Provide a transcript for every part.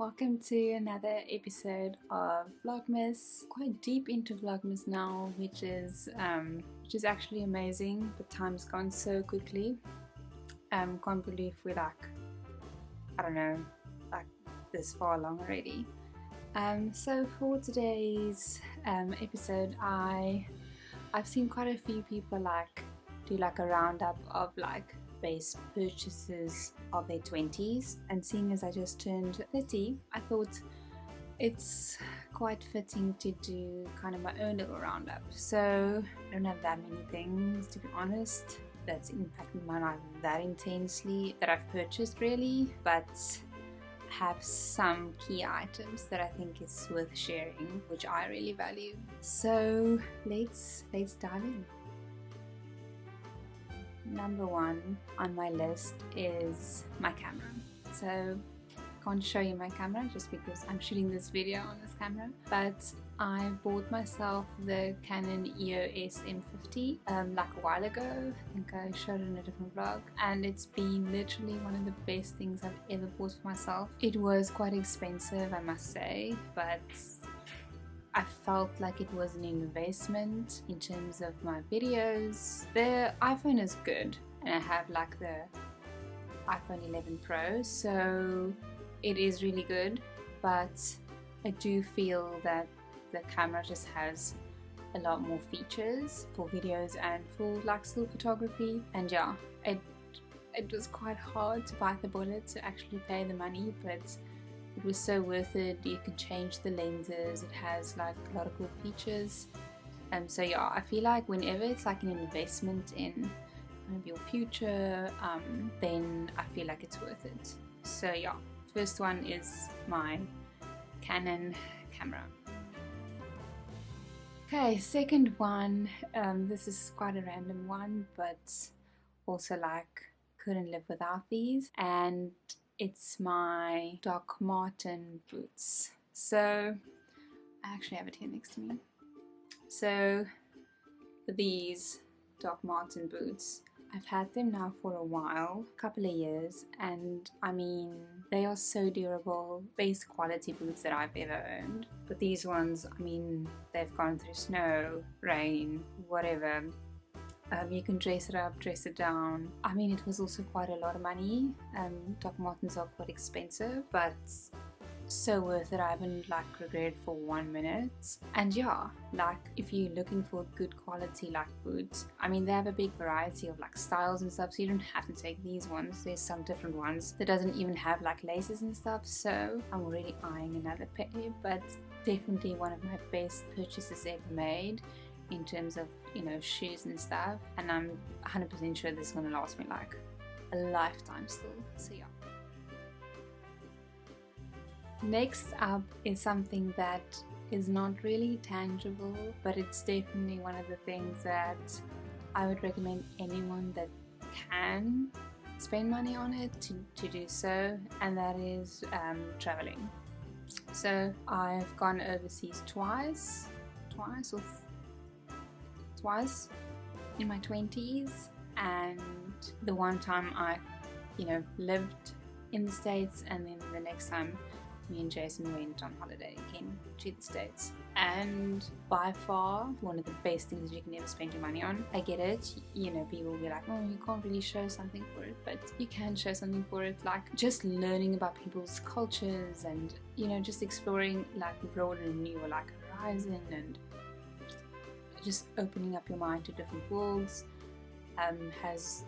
Welcome to another episode of Vlogmas. Quite deep into Vlogmas now, which is actually amazing. But time's gone so quickly. Can't believe we're this far along already. So for today's episode, I've seen quite a few people do a roundup of base purchases of their 20s, and seeing as I just turned 30, I thought it's quite fitting to do kind of my own little roundup. So I don't have that many things, to be honest, that's impacted my life that intensely that I've purchased really, but have some key items that I think is worth sharing, which I really value. So let's dive in. Number one on my list is my camera. So I can't show you my camera just because I'm shooting this video on this camera, but I bought myself the Canon EOS M50 a while ago. I think I showed it in a different vlog, and it's been literally one of the best things I've ever bought for myself. It was quite expensive, I must say, but I felt like it was an investment in terms of my videos. The iPhone is good, and I have the iPhone 11 Pro, so it is really good, but I do feel that the camera just has a lot more features for videos and for still photography. And yeah, it was quite hard to bite the bullet to actually pay the money, but it was so worth it. You can change the lenses, it has a lot of cool features. So yeah, I feel like whenever it's an investment in kind of your future, then I feel like it's worth it. So yeah, first one is my Canon camera. Okay, second one, this is quite a random one, but also couldn't live without these, and it's my Doc Marten boots. So I actually have it here next to me. So these Doc Marten boots, I've had them now for a while, a couple of years, and I mean, they are so durable, best quality boots that I've ever owned. But these ones, I mean, they've gone through snow, rain, whatever. You can dress it up, dress it down. I mean, it was also quite a lot of money. Doc Martens are quite expensive, but so worth it. I haven't regretted for 1 minute. And yeah, if you're looking for good quality boots, I mean, they have a big variety of styles and stuff, so you don't have to take these ones. There's some different ones that doesn't even have laces and stuff, so I'm already eyeing another pair, but definitely one of my best purchases ever made in terms of, shoes and stuff, and I'm 100% sure this is going to last me a lifetime still. So yeah. Next up is something that is not really tangible, but it's definitely one of the things that I would recommend anyone that can spend money on it to do so, and that is traveling. So I've gone overseas twice in my 20s, and the one time I lived in the States, and then the next time me and Jason went on holiday again to the States. And by far one of the best things you can ever spend your money on. I get it, people will be like, oh, you can't really show something for it, but you can show something for it, just learning about people's cultures, and just exploring broader and newer horizon, and just opening up your mind to different worlds, has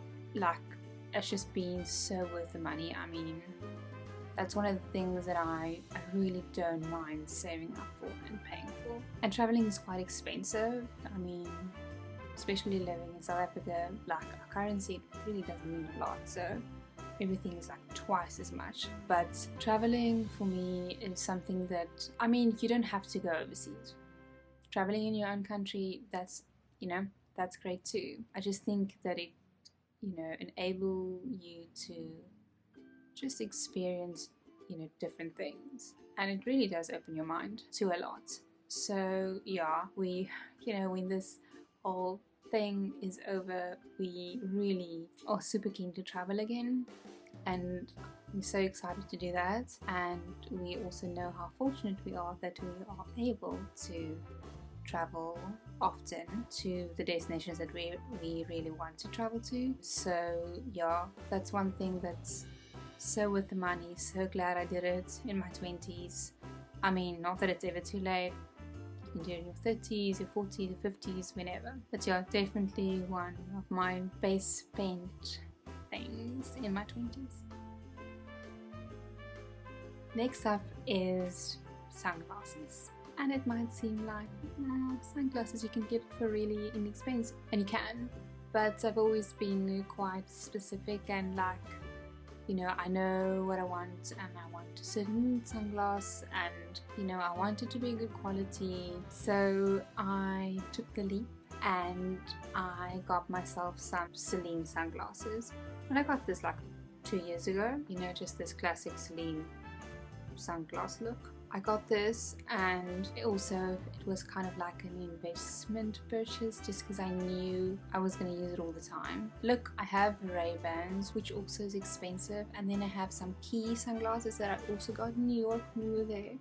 it's just been so worth the money. I mean, that's one of the things that I really don't mind saving up for and paying for. And traveling is quite expensive. I mean, especially living in South Africa, our currency really doesn't mean a lot, so everything is twice as much. But traveling for me is something that, I mean, you don't have to go overseas. Traveling in your own country, that's great too. I just think that it enable you to just experience different things, and it really does open your mind to a lot. So yeah, when this whole thing is over, we really are super keen to travel again. and we're so excited to do that. And we also know how fortunate we are that we are able to travel often to the destinations that we really want to travel to. So yeah, that's one thing that's so worth the money. So glad I did it in my 20s. I mean, not that it's ever too late. You can do it in your 30s, your 40s, your 50s, whenever. But yeah, definitely one of my base spent things in my 20s. Next up is sunglasses. And it might seem like sunglasses you can get for really inexpensive, and you can, but I've always been quite specific and like, you know, I know what I want, and I want a certain sunglass, and you know, I want it to be good quality. So I took the leap and I got myself some Celine sunglasses, and I got this like 2 years ago, you know, just this classic Celine sunglass look. I got this, and it was kind of like an investment purchase just because I knew I was going to use it all the time. Look, I have Ray-Bans, which also is expensive, and then I have some Key sunglasses that I also got in New York when we were there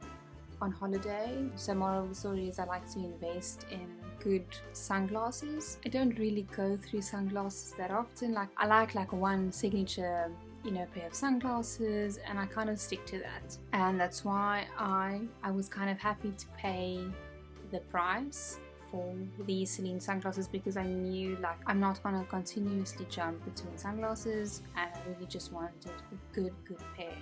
on holiday. So moral of the story is I like to invest in good sunglasses. I don't really go through sunglasses that often. Like I like one signature, you know, pair of sunglasses, and I kind of stick to that. And that's why I was kind of happy to pay the price for these Celine sunglasses, because I knew like I'm not gonna continuously jump between sunglasses, and I really just wanted a good pair.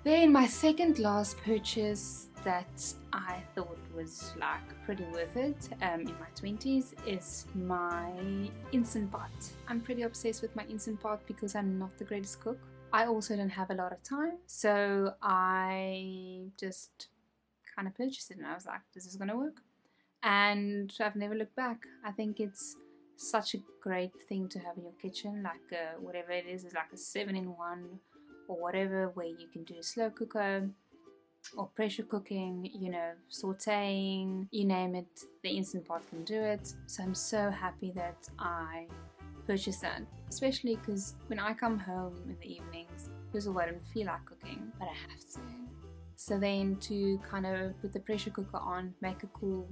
Then my second last purchase that I thought was like pretty worth it in my 20s is my Instant Pot. I'm pretty obsessed with my Instant Pot because I'm not the greatest cook. I also don't have a lot of time, so I just kind of purchased it and I was like, this is gonna work, and I've never looked back. I think it's such a great thing to have in your kitchen, like whatever it is like a 7-in-1 or whatever, where you can do a slow cooker or pressure cooking, you know, sauteing, you name it, the Instant Pot can do it. So I'm so happy that I purchased that, especially because when I come home in the evenings, first of all, I don't feel like cooking, but I have to. So then to kind of put the pressure cooker on, make a cool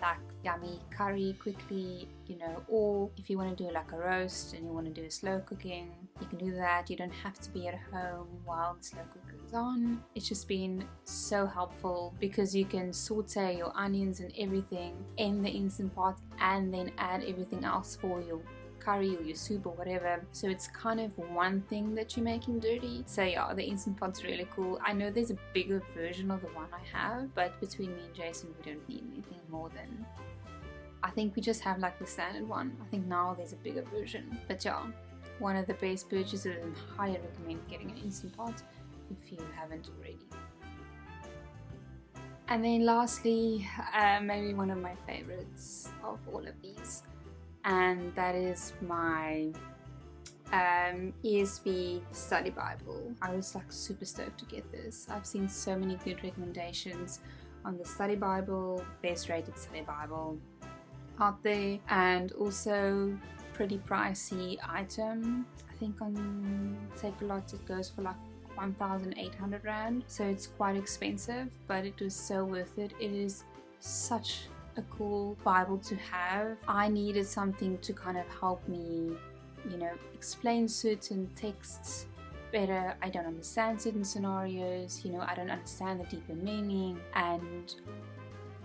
like yummy curry quickly, you know, or if you want to do like a roast and you want to do a slow cooking, you can do that. You don't have to be at home while the slow cooker is on. It's just been so helpful because you can saute your onions and everything in the Instant Pot and then add everything else for your curry or your soup or whatever. So it's kind of one thing that you're making dirty. So yeah, the Instant Pot's really cool. I know there's a bigger version of the one I have, but between me and Jason, we don't need anything more than, I think we just have like the standard one. I think now there's a bigger version. But yeah, one of the best purchases, and highly recommend getting an Instant Pot if you haven't already. And then lastly, maybe one of my favorites of all of these, and that is my ESV study Bible. I was like super stoked to get this. I've seen so many good recommendations on the study Bible, best rated study Bible out there, and also pretty pricey item. I think on Takealot it goes for like 1,800 Rand, so it's quite expensive, but it was so worth it. It is such a cool Bible to have. I needed something to kind of help me, you know, explain certain texts better. I don't understand certain scenarios, you know, I don't understand the deeper meaning, and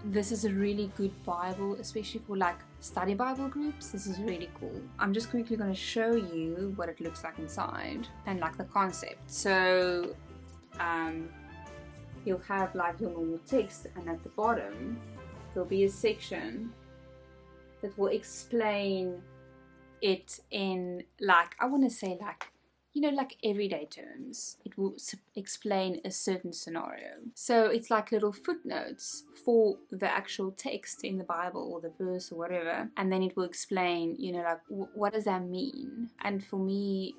this is a really good Bible, especially for like study Bible groups. This is really cool. I'm just quickly going to show you what it looks like inside and like the concept. So you'll have like your normal text, and at the bottom there'll be a section that will explain it in like, I want to say like, you know, like everyday terms. It will explain a certain scenario. So it's like little footnotes for the actual text in the Bible or the verse or whatever. And then it will explain, you know, like what does that mean? And for me,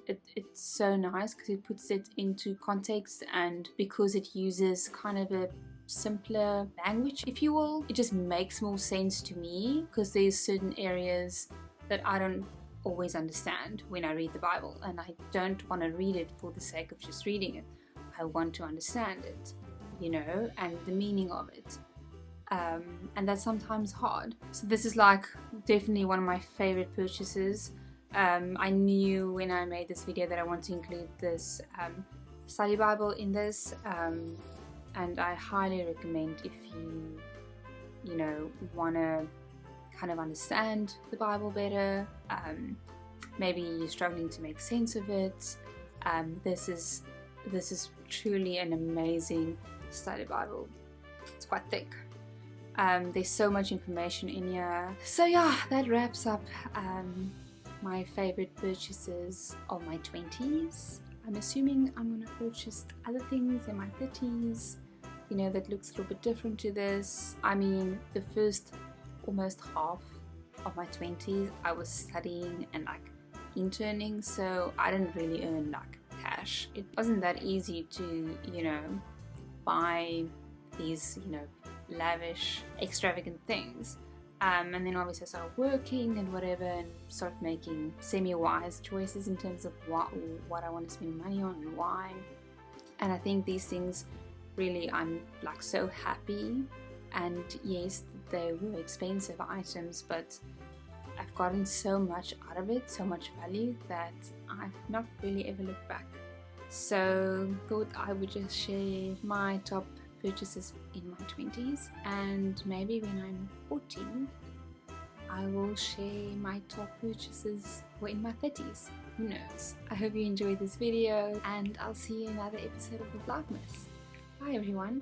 it's so nice because it puts it into context, and because it uses kind of a simpler language, if you will, it just makes more sense to me, because there's certain areas that I don't always understand when I read the Bible, and I don't want to read it for the sake of just reading it. I want to understand it, you know, and the meaning of it. And that's sometimes hard. So this is like definitely one of my favorite purchases. I knew when I made this video that I want to include this study Bible in this, and I highly recommend if you know, want to kind of understand the Bible better, maybe you're struggling to make sense of it, this is truly an amazing study Bible. It's quite thick. There's so much information in here. So yeah, that wraps up my favorite purchases of my 20s. I'm assuming I'm gonna purchase other things in my 30s, you know, that looks a little bit different to this. I mean, the first almost half of my 20s I was studying and like interning, so I didn't really earn like cash. It wasn't that easy to, you know, buy these, you know, lavish, extravagant things. And then obviously I started working and whatever, and started making semi-wise choices in terms of what I want to spend money on and why. And I think these things really, I'm like so happy. And yes, they were expensive items, but I've gotten so much out of it, so much value, that I've not really ever looked back. So thought I would just share my top purchases in my 20s, and maybe when I'm 40 I will share my top purchases for in my 30s. Who knows? I hope you enjoyed this video, and I'll see you in another episode of the Vlogmas. Bye everyone.